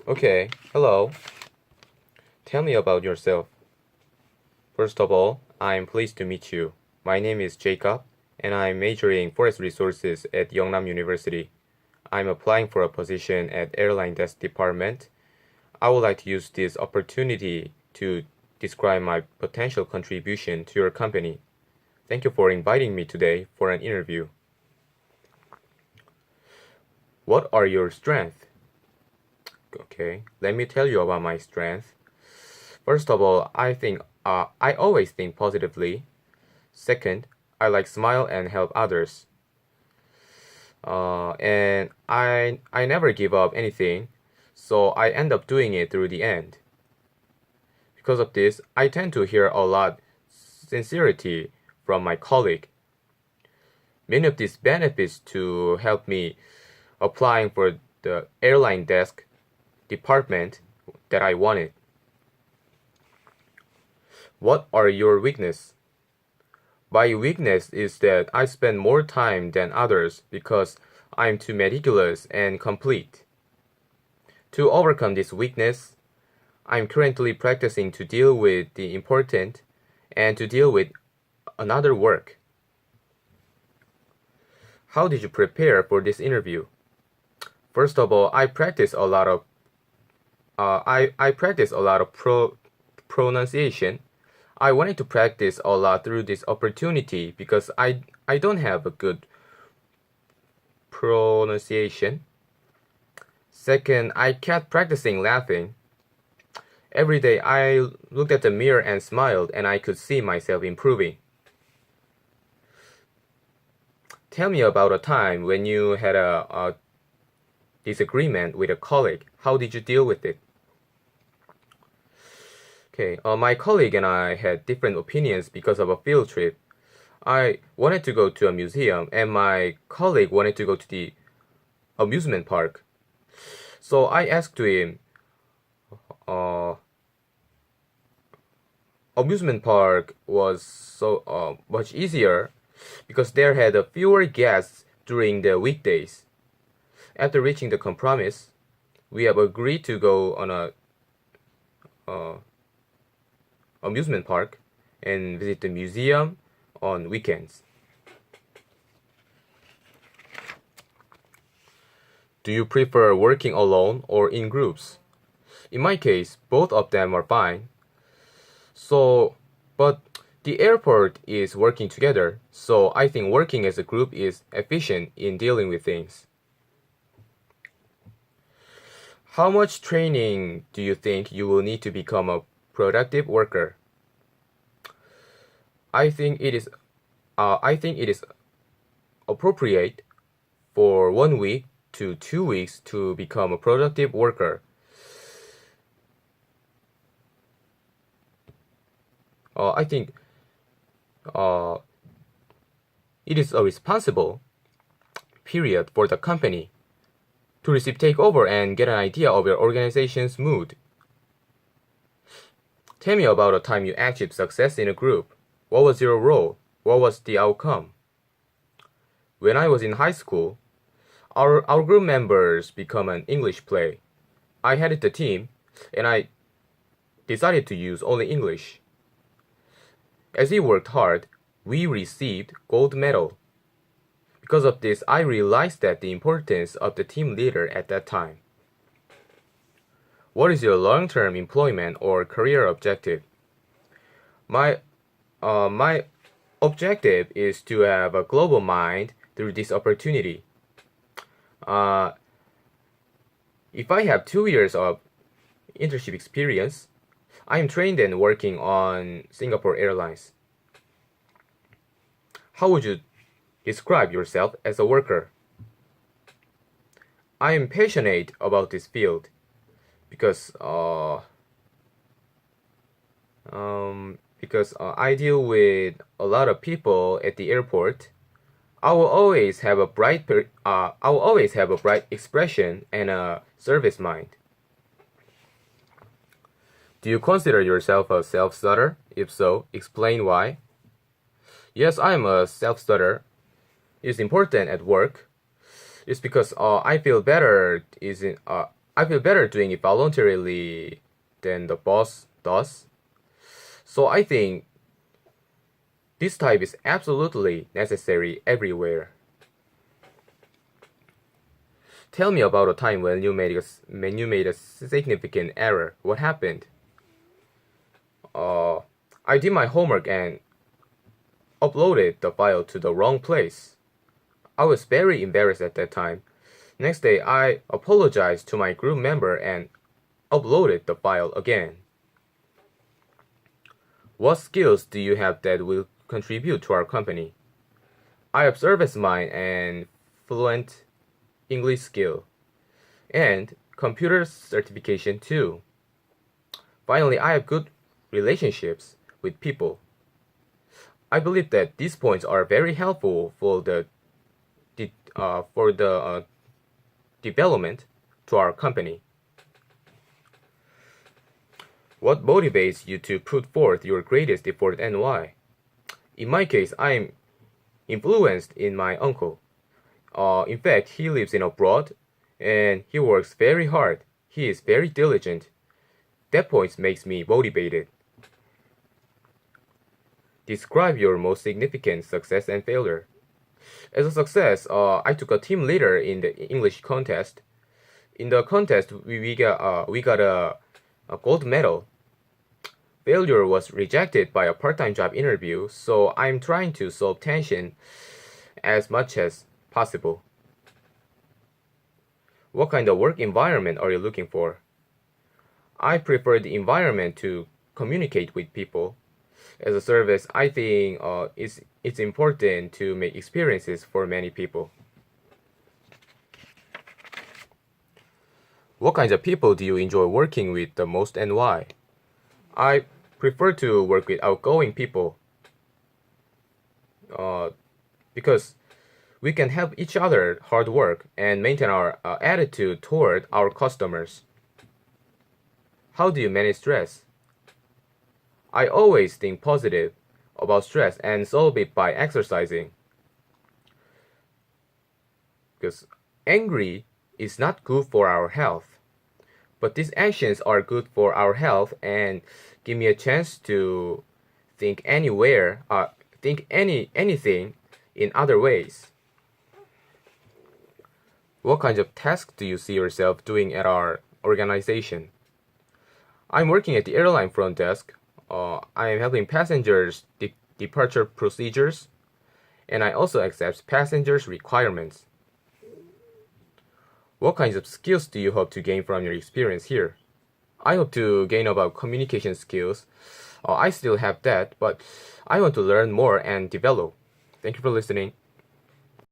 Okay, hello. Tell me about yourself. First of all, I'm pleased to meet you. My name is Jacob, and I'm majoring in forest resources at Yeongnam University. I'm applying for a position at Airline Desk Department. I would like to use this opportunity to describe my potential contribution to your company. Thank you for inviting me today for an interview. What are your strengths? Okay, let me tell you about my strengths. First of all, I always think positively. Second, I like smile and help others. And I never give up anything, so I end up doing it through the end. Because of this, I tend to hear a lot sincerity from my colleague. Many of these benefits to help me applying for the airline desk department that I wanted. What are your weaknesses? My weakness is that I spend more time than others because I'm too meticulous and complete. To overcome this weakness, I'm currently practicing to deal with the important and to deal with another work. How did you prepare for this interview? First of all, I practice a lot of pronunciation. I wanted to practice a lot through this opportunity because I don't have a good pronunciation. Second, I kept practicing laughing. Every day I looked at the mirror and smiled, and I could see myself improving. Tell me about a time when you had a disagreement with a colleague. How did you deal with it? Okay, my colleague and I had different opinions because of a field trip. I wanted to go to a museum, and my colleague wanted to go to the amusement park. So I asked to him, amusement park was so much easier because there had fewer guests during the weekdays. After reaching the compromise, we have agreed to go on a amusement park and visit the museum on weekends. Do you prefer working alone or in groups? In my case, both of them are fine. But the airport is working together, so I think working as a group is efficient in dealing with things. How much training do you think you will need to become a productive worker? I think it is appropriate for 1 week to 2 weeks to become a productive worker. I think it is a responsible period for the company to receive takeover and get an idea of your organization's mood. Tell me about a time you achieved success in a group. What was your role? What was the outcome? When I was in high school, our group members become an English play. I headed the team, and I decided to use only English. As we worked hard, we received gold medal. Because of this, I realized that the importance of the team leader at that time. What is your long-term employment or career objective? My objective is to have a global mind through this opportunity. If I have 2 years of internship experience, I am trained and working on Singapore Airlines. How would you describe yourself as a worker? I am passionate about this field because I deal with a lot of people at the airport. I will always have a bright expression and a service mind. Do you consider yourself a self-starter? If so, explain why. Yes, I am a self-starter. It's important at work. It's because I feel better I feel better doing it voluntarily than the boss does. So I think this type is absolutely necessary everywhere. Tell me about a time when you made a significant error. What happened? I did my homework and uploaded the file to the wrong place. I was very embarrassed at that time. Next day, I apologized to my group member and uploaded the file again. What skills do you have that will contribute to our company? I have service mind and fluent English skill, and computer certification too. Finally, I have good relationships with people. I believe that these points are very helpful for the development to our company. What motivates you to put forth your greatest effort and why? In my case, I am influenced in my uncle. In fact, he lives in abroad and he works very hard. He is very diligent. That point makes me motivated. Describe your most significant success and failure. As a success, I took a team leader in the English contest. In the contest, we got a gold medal. Failure was rejected by a part-time job interview, so I'm trying to solve tension as much as possible. What kind of work environment are you looking for? I prefer the environment to communicate with people. As a service, I think it's important to make experiences for many people. What kinds of people do you enjoy working with the most and why? I prefer to work with outgoing people because we can help each other hard work and maintain our attitude toward our customers. How do you manage stress? I always think positive about stress and solve it by exercising. Because angry is not good for our health. But these actions are good for our health and give me a chance to think anything in other ways. What kinds of tasks do you see yourself doing at our organization? I'm working at the airline front desk. I am helping passengers departure procedures, and I also accept passengers' requirements. What kinds of skills do you hope to gain from your experience here? I hope to gain about communication skills. I still have that, but I want to learn more and develop. Thank you for listening.